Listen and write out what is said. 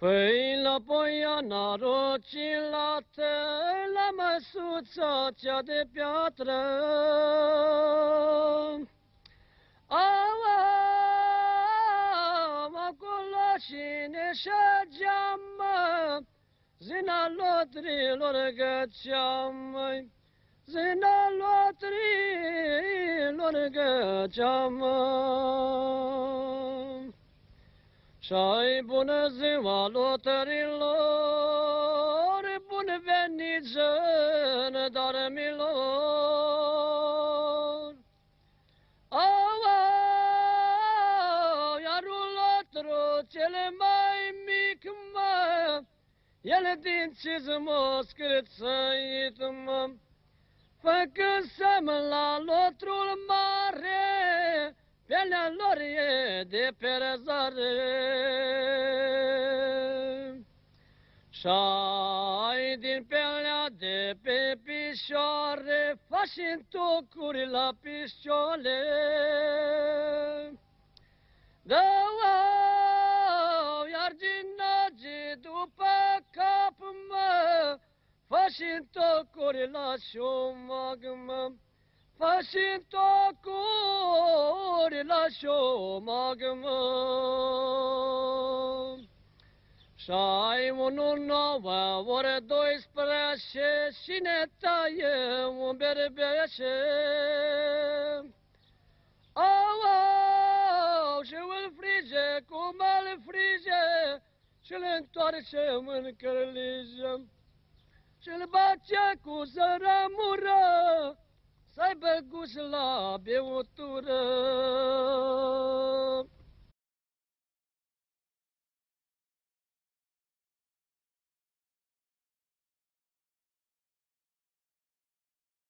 Păi la poiana rocilată, la măsuța cea de piatră, acolo cine șageam, zina lotrilor găceam, zina lotrilor găceam. Și-ai bună ziua lotărilor, bun venit jandarmilor. Iar un lotru cel mai mic, mă, el din cizmă scârțăit, mă, făcând-se-mi la lotrul mare, pielea lor e de perezare. Și-ai din pielea de pe pișoare, faci-n tocuri la pișoale. Dă-o, iar din nagi după cap, mă, faci-n tocuri la șomag, mă, faci-n tocuri la șomag, mă. Și-ai unul nouă, ori 12, și ne taie un berbeșe. Și îl frige cum îl frige, și-l întoarcem în cărlijă, și-l bage cu zărămură, să-i băguși la beutură.